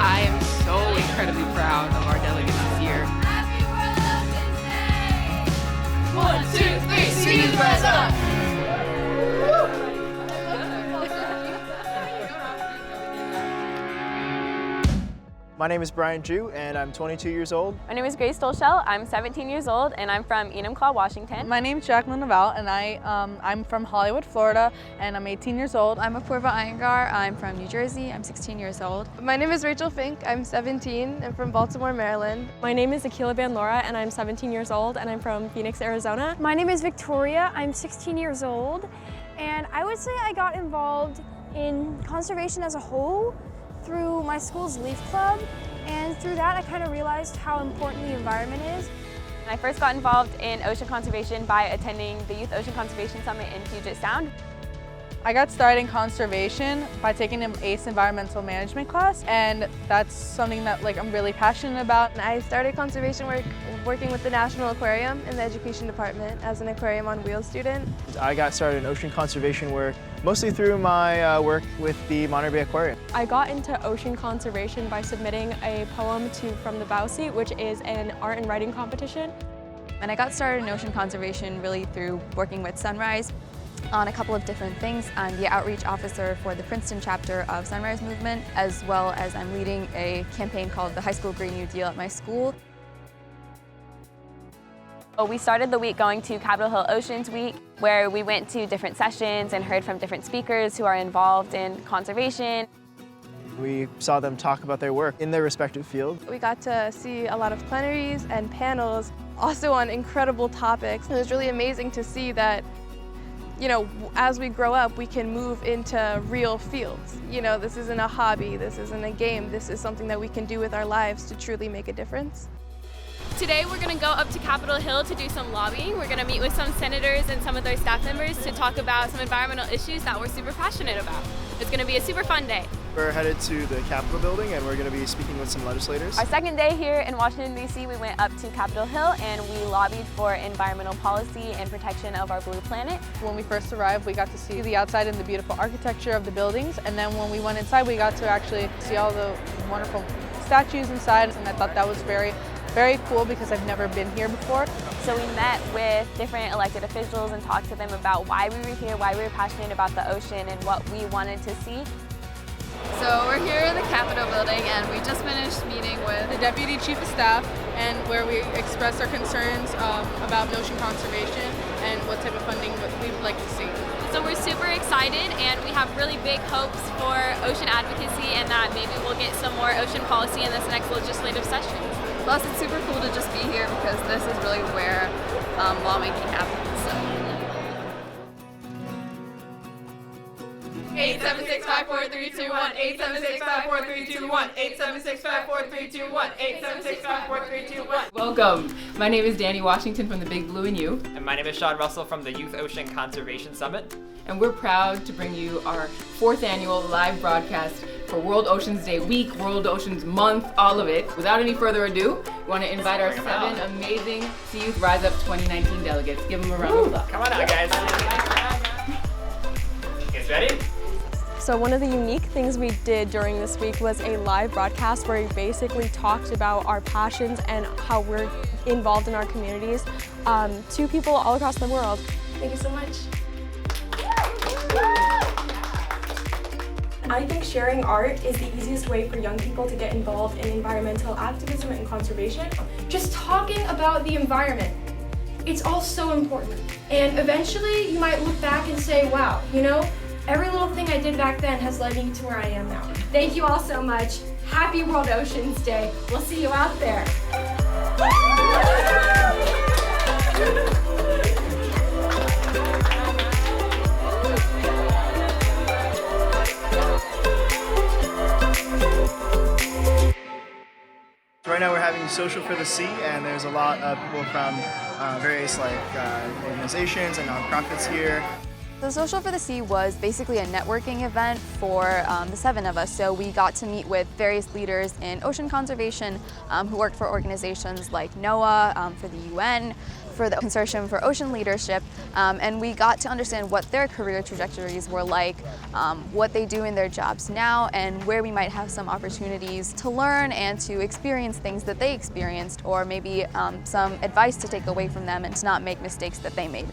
I am so incredibly proud of our delegates this year. 1, 2, 3, see you rise up! My name is Brian Drew, and I'm 22 years old. My name is Grace Dolshell. I'm 17 years old, and I'm from Enumclaw, Washington. My name is Jacqueline Naval, and I'm from Hollywood, Florida, and I'm 18 years old. I'm Apurva Iyengar. I'm from New Jersey. I'm 16 years old. My name is Rachel Fink. I'm 17. I'm from Baltimore, Maryland. My name is Akila Van Laura, and I'm 17 years old, and I'm from Phoenix, Arizona. My name is Victoria. I'm 16 years old, and I would say I got involved in conservation as a whole through my school's Leaf Club, and through that I kind of realized how important the environment is. I first got involved in ocean conservation by attending the Youth Ocean Conservation Summit in Puget Sound. I got started in conservation by taking an ACE environmental management class, and that's something that I'm really passionate about. I started conservation work working with the National Aquarium in the Education Department as an Aquarium on Wheels student. I got started in ocean conservation work mostly through my work with the Monterey Bay Aquarium. I got into ocean conservation by submitting a poem to From the Bow Seat, which is an art and writing competition. And I got started in ocean conservation really through working with Sunrise on a couple of different things. I'm the outreach officer for the Princeton chapter of Sunrise Movement, as well as I'm leading a campaign called the High School Green New Deal at my school. We started the week going to Capitol Hill Oceans Week, where we went to different sessions and heard from different speakers who are involved in conservation. We saw them talk about their work in their respective field. We got to see a lot of plenaries and panels, also on incredible topics. It was really amazing to see that, as we grow up, we can move into real fields. This isn't a hobby, this isn't a game, this is something that we can do with our lives to truly make a difference. Today we're going to go up to Capitol Hill to do some lobbying. We're going to meet with some senators and some of their staff members to talk about some environmental issues that we're super passionate about. It's going to be a super fun day. We're headed to the Capitol building, and we're going to be speaking with some legislators. Our second day here in Washington, D.C., we went up to Capitol Hill and we lobbied for environmental policy and protection of our blue planet. When we first arrived, we got to see the outside and the beautiful architecture of the buildings, and then when we went inside, we got to actually see all the wonderful statues inside, and I thought that was very cool because I've never been here before. So we met with different elected officials and talked to them about why we were here, why we were passionate about the ocean, and what we wanted to see. So we're here in the Capitol building, and we just finished meeting with the Deputy Chief of Staff, and where we expressed our concerns about ocean conservation and what type of funding we would like to see. So we're super excited, and we have really big hopes for ocean advocacy and that maybe we'll get some more ocean policy in this next legislative session. Plus, it's super cool to just be here because this is really where lawmaking happens. 876-54321, 876-54321, 876-54321, 876-54321. Welcome. My name is Danny Washington from the Big Blue and You. And my name is Sean Russell from the Youth Ocean Conservation Summit. And we're proud to bring you our 4th annual live broadcast for World Oceans Day week, World Oceans Month, all of it. Without any further ado, we want to invite our 7 amazing Sea Youth Rise Up 2019 delegates. Give them a round of applause. Come on out, guys. You guys ready? So one of the unique things we did during this week was a live broadcast where we basically talked about our passions and how we're involved in our communities to people all across the world. Thank you so much. I think sharing art is the easiest way for young people to get involved in environmental activism and conservation. Just talking about the environment, it's all so important. And eventually you might look back and say, wow, every little thing I did back then has led me to where I am now. Thank you all so much. Happy World Oceans Day. We'll see you out there. Right now we're having Social for the Sea, and there's a lot of people from various organizations and nonprofits here. The Social for the Sea was basically a networking event for the 7 of us. So we got to meet with various leaders in ocean conservation who worked for organizations like NOAA, for the UN, for the Consortium for Ocean Leadership, and we got to understand what their career trajectories were like, what they do in their jobs now, and where we might have some opportunities to learn and to experience things that they experienced, or maybe some advice to take away from them and to not make mistakes that they made.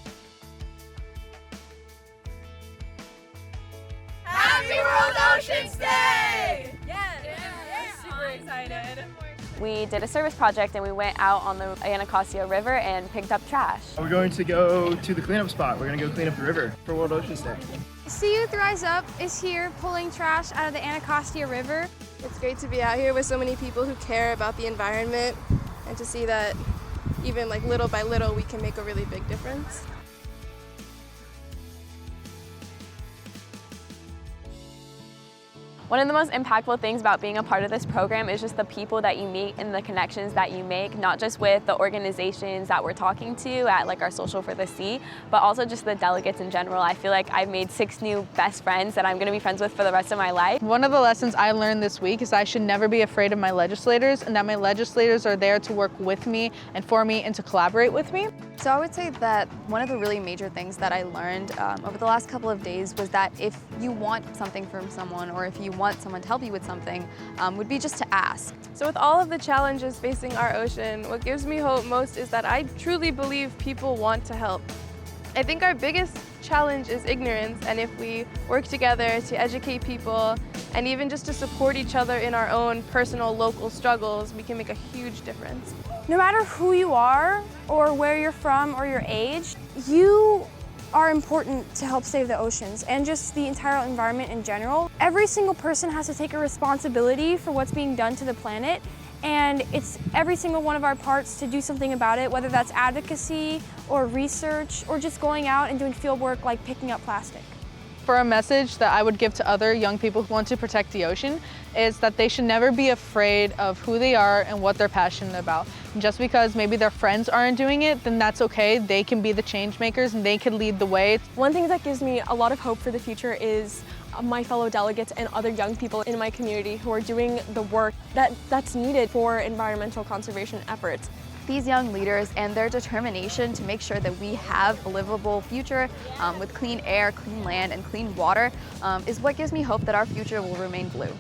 Happy World Oceans Day! Super excited. We did a service project and we went out on the Anacostia River and picked up trash. We're going to go to the cleanup spot. We're going to go clean up the river for World Oceans Day. Sea Youth Rise Up is here pulling trash out of the Anacostia River. It's great to be out here with so many people who care about the environment and to see that even like little by little we can make a really big difference. One of the most impactful things about being a part of this program is just the people that you meet and the connections that you make, not just with the organizations that we're talking to at like our Social for the Sea, but also just the delegates in general. I feel like I've made 6 new best friends that I'm going to be friends with for the rest of my life. One of the lessons I learned this week is I should never be afraid of my legislators, and that my legislators are there to work with me and for me and to collaborate with me. So I would say that one of the really major things that I learned over the last couple of days was that if you want something from someone, or if you want someone to help you with something, would be just to ask. So with all of the challenges facing our ocean, what gives me hope most is that I truly believe people want to help. I think our biggest challenge is ignorance, and if we work together to educate people and even just to support each other in our own personal local struggles, we can make a huge difference. No matter who you are or where you're from or your age, you are important to help save the oceans and just the entire environment in general. Every single person has to take a responsibility for what's being done to the planet, and it's every single one of our parts to do something about it, whether that's advocacy or research or just going out and doing field work like picking up plastic. For a message that I would give to other young people who want to protect the ocean is that they should never be afraid of who they are and what they're passionate about. And just because maybe their friends aren't doing it, then that's okay. They can be the change makers and they can lead the way. One thing that gives me a lot of hope for the future is my fellow delegates and other young people in my community who are doing the work that's needed for environmental conservation efforts. These young leaders and their determination to make sure that we have a livable future with clean air, clean land, and clean water is what gives me hope that our future will remain blue.